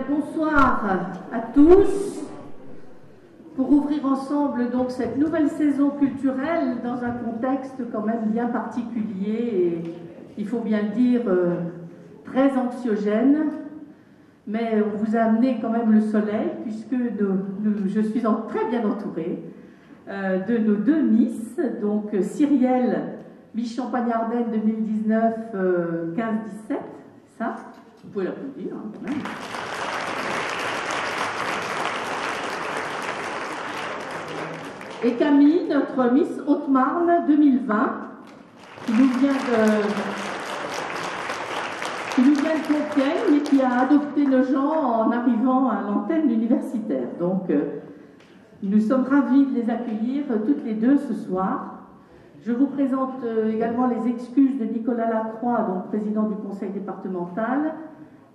Bien, bonsoir à tous. Pour ouvrir ensemble donc cette nouvelle saison culturelle dans un contexte quand même bien particulier et, il faut bien le dire, très anxiogène. Mais on vous a amené quand même le soleil puisque je suis très bien entourée de nos deux Miss, donc Cyrielle Miss Champagne-Ardenne 2019 15-17, ça, vous pouvez l'applaudir hein, quand même. Et Camille, notre Miss Haute-Marne 2020, qui nous vient de Compiègne, mais qui a adopté nos gens en arrivant à l'antenne universitaire. Donc, nous sommes ravis de les accueillir toutes les deux ce soir. Je vous présente également les excuses de Nicolas Lacroix, donc président du conseil départemental,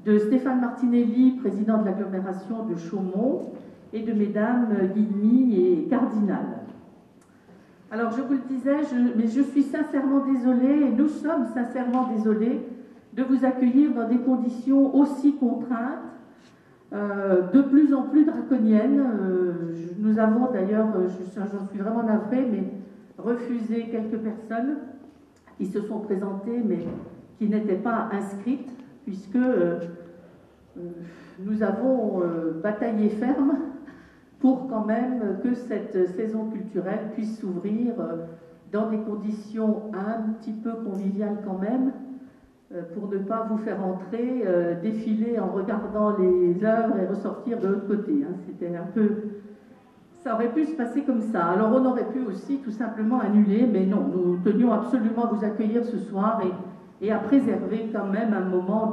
de Stéphane Martinelli, président de l'agglomération de Chaumont, et de mesdames Guilmy et Cardinal. Alors, je vous le disais, mais je suis sincèrement désolée, et nous sommes sincèrement désolés, de vous accueillir dans des conditions aussi contraintes, de plus en plus draconiennes. Nous avons d'ailleurs, j'en suis vraiment navrée, mais refusé quelques personnes qui se sont présentées, mais qui n'étaient pas inscrites, puisque nous avons bataillé ferme pour quand même que cette saison culturelle puisse s'ouvrir dans des conditions un petit peu conviviales quand même, pour ne pas vous faire entrer, défiler en regardant les œuvres et ressortir de l'autre côté. Hein. C'était un peu... Ça aurait pu se passer comme ça. Alors on aurait pu aussi tout simplement annuler, mais non, nous tenions absolument à vous accueillir ce soir et à préserver quand même un moment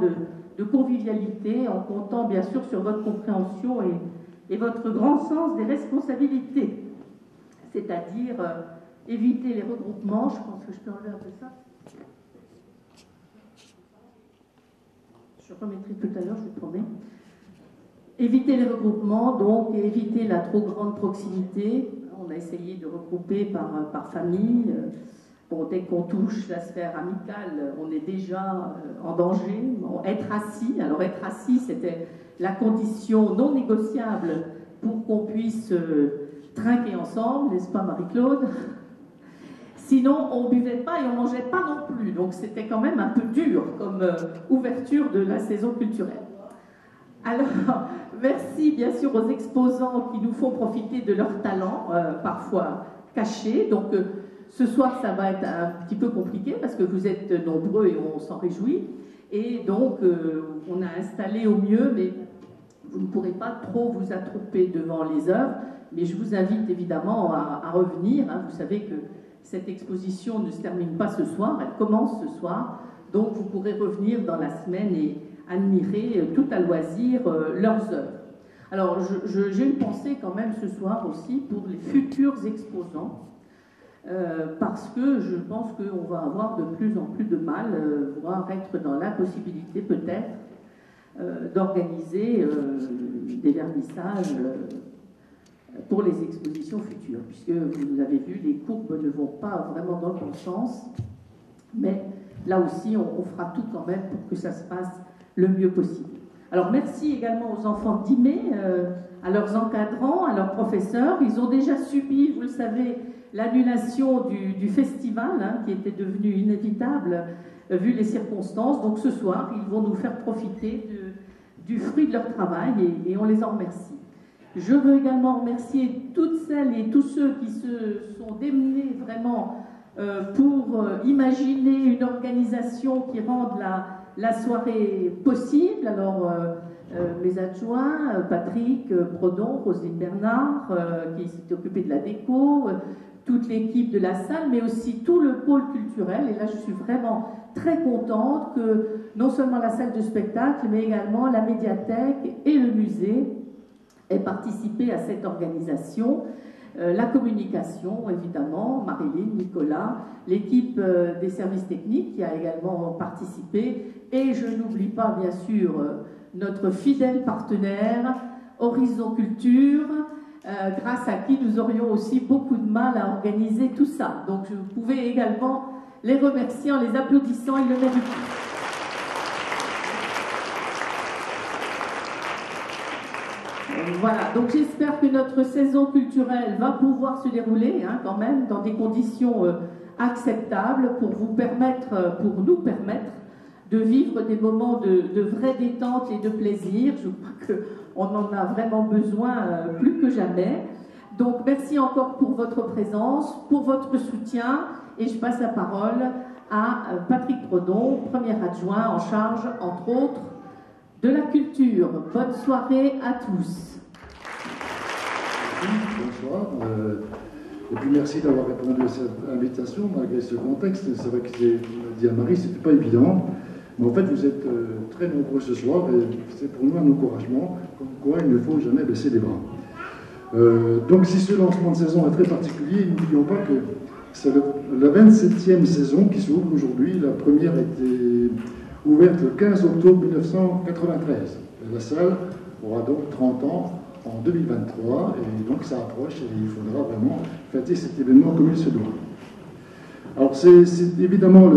de convivialité en comptant bien sûr sur votre compréhension et votre grand sens des responsabilités. C'est-à-dire éviter les regroupements. Je pense que je peux enlever un peu ça. Je remettrai tout à l'heure, je vous promets. Éviter les regroupements, donc, et éviter la trop grande proximité. On a essayé de regrouper par famille. Bon, dès qu'on touche la sphère amicale, on est déjà en danger. Bon, être assis, alors être assis, c'était la condition non négociable pour qu'on puisse trinquer ensemble, n'est-ce pas Marie-Claude? Sinon, on ne buvait pas et on ne mangeait pas non plus. Donc, c'était quand même un peu dur comme ouverture de la saison culturelle. Alors, merci bien sûr aux exposants qui nous font profiter de leur talent, parfois cachés. Donc, ce soir, ça va être un petit peu compliqué parce que vous êtes nombreux et on s'en réjouit. Et donc, on a installé au mieux, mais vous ne pourrez pas trop vous attrouper devant les œuvres. Mais je vous invite évidemment à revenir. Hein. Vous savez que cette exposition ne se termine pas ce soir, elle commence ce soir. Donc, vous pourrez revenir dans la semaine et admirer tout à loisir leurs œuvres. Alors, j'ai une pensée quand même ce soir aussi pour les futurs exposants, parce que je pense qu'on va avoir de plus en plus de mal, voire être dans l'impossibilité peut-être, d'organiser des vernissages pour les expositions futures, puisque vous avez vu, les courbes ne vont pas vraiment dans le bon sens, mais là aussi, on fera tout quand même pour que ça se passe le mieux possible. Alors merci également aux enfants d'IME, à leurs encadrants, à leurs professeurs. Ils ont déjà subi, vous le savez, l'annulation du festival, hein, qui était devenu inévitable vu les circonstances. Donc ce soir, ils vont nous faire profiter du fruit de leur travail et on les en remercie. Je veux également remercier toutes celles et tous ceux qui se sont démenés vraiment pour imaginer une organisation qui rende la soirée possible. Alors, mes adjoints, Patrick Bredon, Roselyne Bernard, qui s'est occupé de la déco, toute l'équipe de la salle, mais aussi tout le pôle culturel. Et là, je suis vraiment très contente que non seulement la salle de spectacle, mais également la médiathèque et le musée aient participé à cette organisation. La communication, évidemment, Marilyn, Nicolas, l'équipe des services techniques qui a également participé, et je n'oublie pas, bien sûr, notre fidèle partenaire, Horizon Culture, grâce à qui nous aurions aussi beaucoup de mal à organiser tout ça. Donc, vous pouvez également les remercier en les applaudissant, ils le méritent. Voilà, donc j'espère que notre saison culturelle va pouvoir se dérouler quand même dans des conditions acceptables pour nous permettre de vivre des moments de vraie détente et de plaisir. Je crois qu'on en a vraiment besoin plus que jamais. Donc merci encore pour votre présence, pour votre soutien, et je passe la parole à Patrick Prodon, premier adjoint en charge, entre autres, de la culture. Bonne soirée à tous. Bonsoir. Et puis merci d'avoir répondu à cette invitation malgré ce contexte. C'est vrai que j'ai dit à Marie, c'était pas évident. Mais en fait, vous êtes très nombreux ce soir et c'est pour nous un encouragement, comme quoi il ne faut jamais baisser les bras. Donc si ce lancement de saison est très particulier, n'oublions pas que c'est la 27e saison qui s'ouvre aujourd'hui. La première a été ouverte le 15 octobre 1993. Et la salle aura donc 30 ans en 2023, et donc ça approche et il faudra vraiment fêter cet événement comme il se doit. Alors c'est évidemment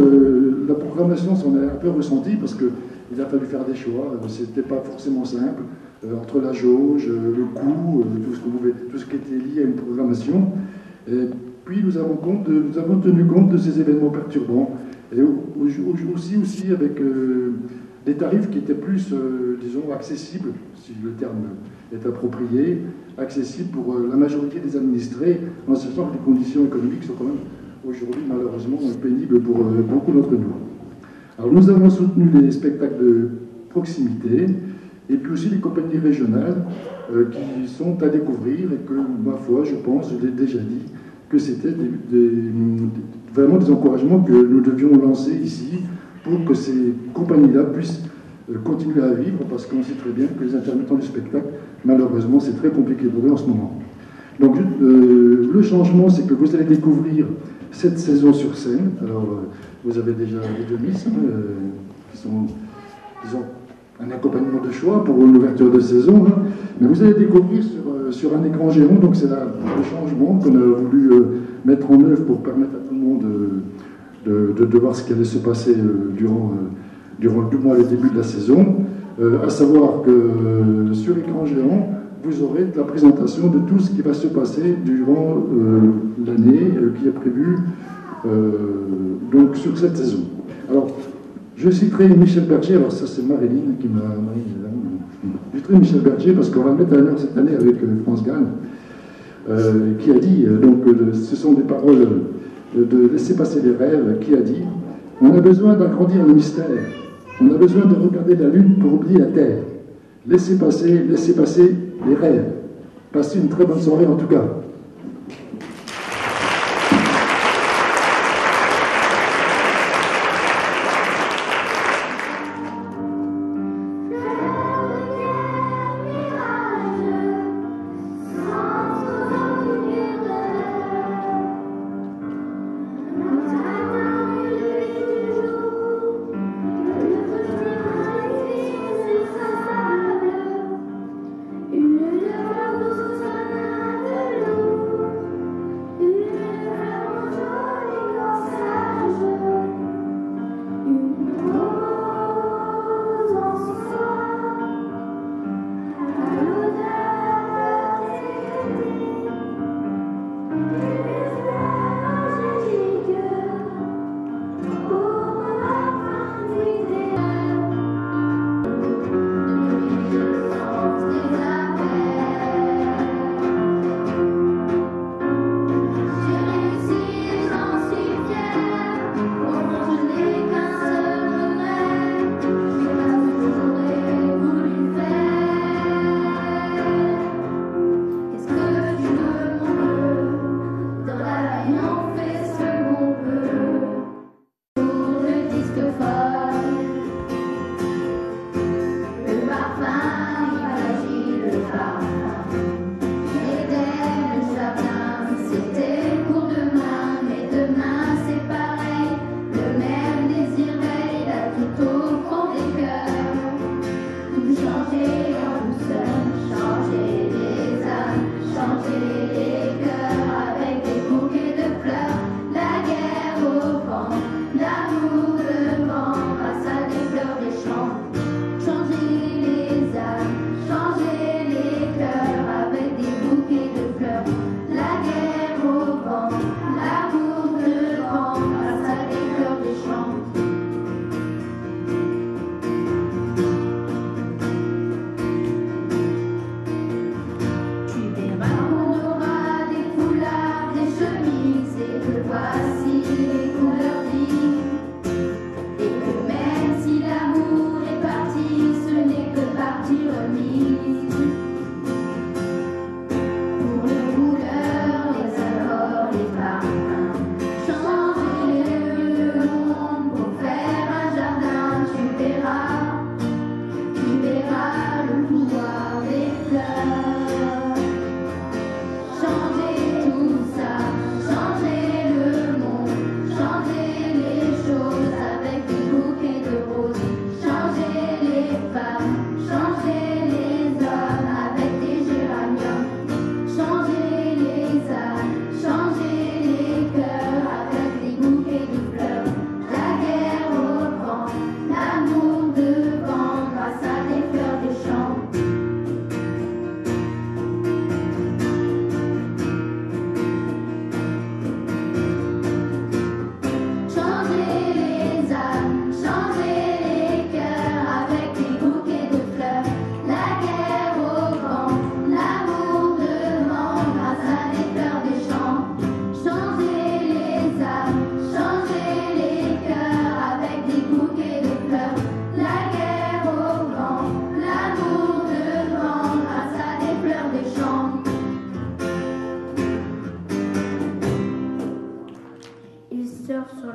la programmation s'en est un peu ressentie parce qu'il a fallu faire des choix, c'était pas forcément simple, entre la jauge, le coût, tout ce qui était lié à une programmation. Et puis nous avons tenu compte de ces événements perturbants, et aussi avec des tarifs qui étaient plus, disons, accessibles, si le terme est approprié, accessibles pour la majorité des administrés, en sachant que les conditions économiques sont quand même aujourd'hui malheureusement pénibles pour beaucoup d'entre nous. Alors nous avons soutenu les spectacles de proximité, et puis aussi les compagnies régionales qui sont à découvrir, et que, ma foi, je pense, je l'ai déjà dit, que c'était vraiment des encouragements que nous devions lancer ici pour que ces compagnies-là puissent continuer à vivre, parce qu'on sait très bien que les intermittents du spectacle, malheureusement, c'est très compliqué pour eux en ce moment. Donc le changement, c'est que vous allez découvrir cette saison sur scène. Alors vous avez déjà les deux Miss qui sont, disons, un accompagnement de choix pour une ouverture de saison, mais vous allez découvrir sur un écran géant, donc c'est le changement qu'on a voulu mettre en œuvre pour permettre à tout le monde de voir ce qui allait se passer durant du moins le début de la saison, à savoir que sur l'écran géant, vous aurez la présentation de tout ce qui va se passer durant l'année qui est prévue donc sur cette saison. Alors, je citerai Michel Berger, alors ça c'est Marilyn qui m'a... Je citerai Michel Berger parce qu'on va le mettre à l'heure cette année avec France Gall, qui a dit, donc ce sont des paroles de laisser passer les rêves, qui a dit « On a besoin d'agrandir le mystère, on a besoin de regarder la lune pour oublier la terre. Laissez passer les rêves. Passez une très bonne soirée en tout cas. » Une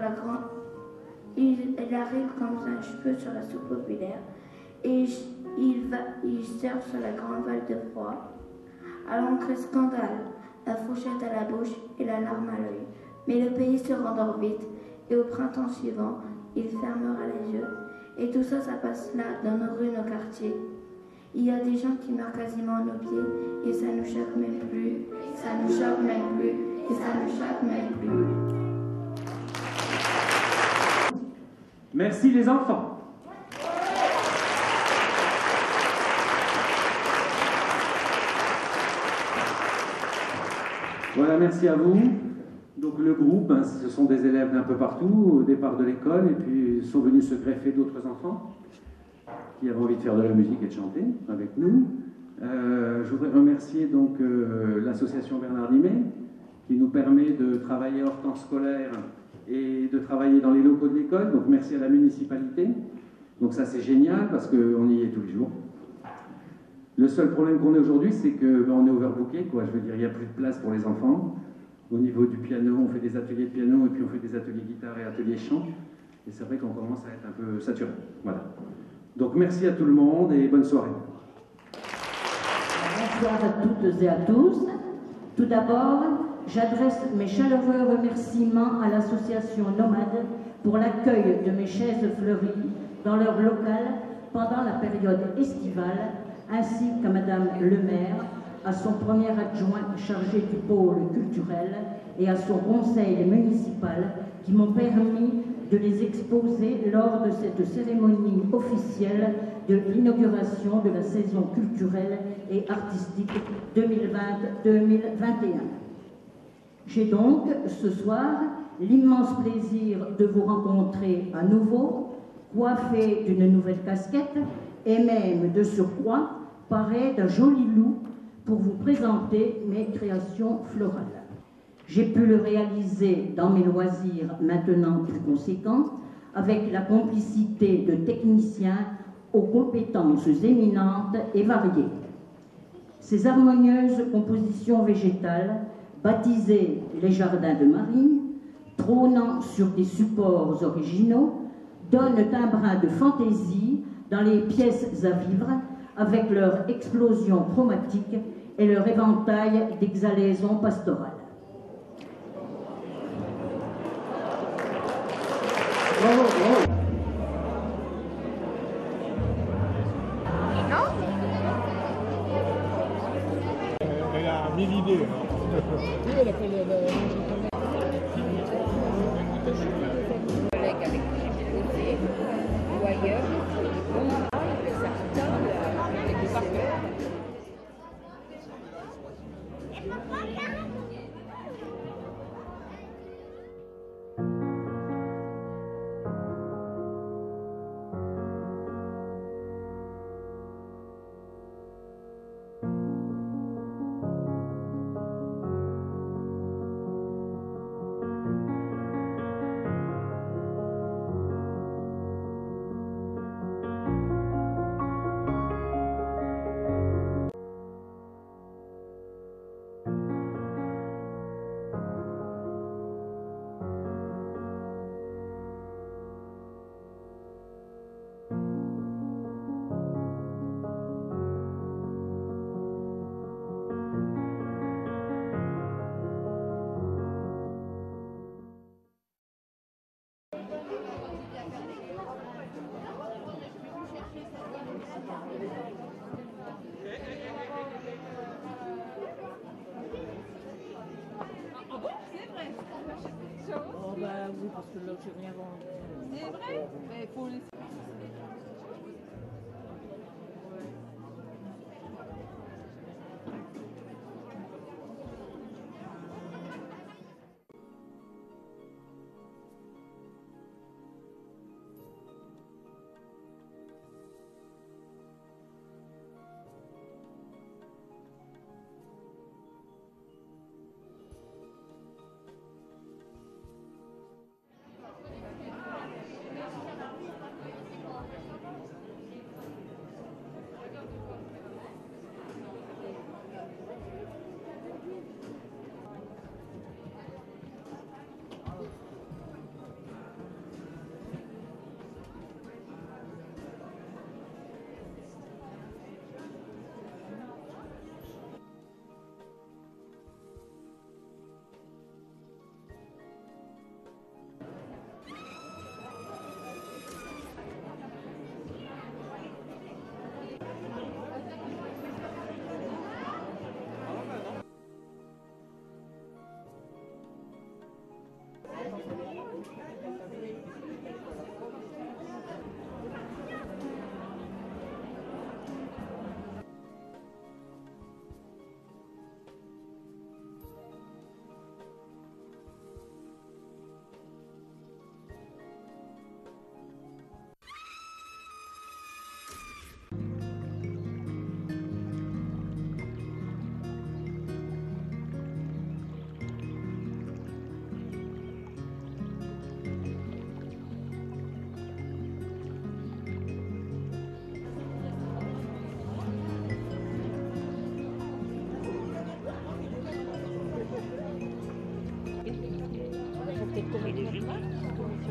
la grande... Il arrive comme un cheveu sur la soupe populaire et il surfe sur la grande vague de froid. À l'entrée, scandale, la fourchette à la bouche et la larme à l'œil. Mais le pays se rendort vite et au printemps suivant, il fermera les yeux. Et tout ça, ça passe là, dans nos rues, nos quartiers. Il y a des gens qui meurent quasiment à nos pieds et ça nous choque même plus, ça nous choque même plus et ça nous choque même plus. Merci les enfants. Voilà, merci à vous. Donc le groupe, ce sont des élèves d'un peu partout au départ de l'école et puis sont venus se greffer d'autres enfants qui avaient envie de faire de la musique et de chanter avec nous. Je voudrais remercier donc l'association Bernard Dimet qui nous permet de travailler hors temps scolaire et de travailler dans les locaux de l'école. Donc merci à la municipalité. Donc ça c'est génial parce qu'on y est tous les jours. Le seul problème qu'on a aujourd'hui, c'est qu'on est overbooké, quoi. Je veux dire, il n'y a plus de place pour les enfants. Au niveau du piano, on fait des ateliers de piano et puis on fait des ateliers guitare et ateliers chant. Et c'est vrai qu'on commence à être un peu saturé. Voilà. Donc merci à tout le monde et bonne soirée. Bonsoir à toutes et à tous. Tout d'abord, j'adresse mes chaleureux remerciements à l'association Nomade pour l'accueil de mes chaises fleuries dans leur local pendant la période estivale, ainsi qu'à Madame le maire, à son premier adjoint chargé du pôle culturel et à son conseil municipal qui m'ont permis de les exposer lors de cette cérémonie officielle de l'inauguration de la saison culturelle et artistique 2020-2021. J'ai donc ce soir l'immense plaisir de vous rencontrer à nouveau, coiffé d'une nouvelle casquette et même de surcroît paré d'un joli loup pour vous présenter mes créations florales. J'ai pu le réaliser dans mes loisirs maintenant plus conséquents, avec la complicité de techniciens aux compétences éminentes et variées. Ces harmonieuses compositions végétales, baptisées les jardins de Marine, trônant sur des supports originaux, donnent un brin de fantaisie dans les pièces à vivre, avec leur explosion chromatique et leur éventail d'exhalaisons pastorales. Bravo, bravo. Elle a mille idées. Oui, elle a fait collègues avec qui j'ai posé, ou ailleurs, Oh bah oui, parce que là, j'ai rien vendu. C'est vrai, mais faut les...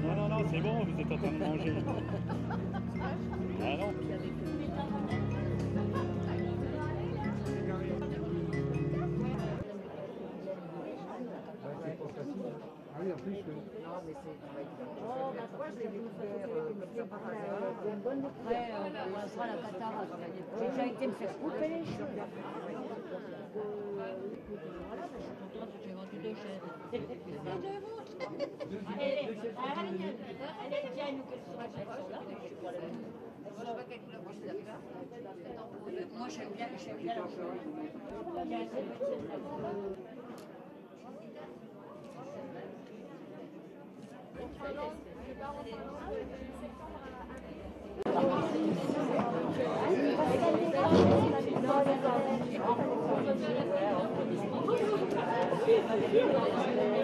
Non, non, c'est bon, vous êtes en train de manger. Ah non. Ah oui, en plus, oui. Non, mais c'est moi, je l'ai découvert comme ça par hasard. Après, on fera la cataracte. J'ai déjà été me faire couper les cheveux. Voilà, je suis contente, j'ai vendu 2 chaises. Elle est bien, nous, qu'elles sont là. Je sais pas quelle couleur vous avez. Moi, j'aime bien la Pascal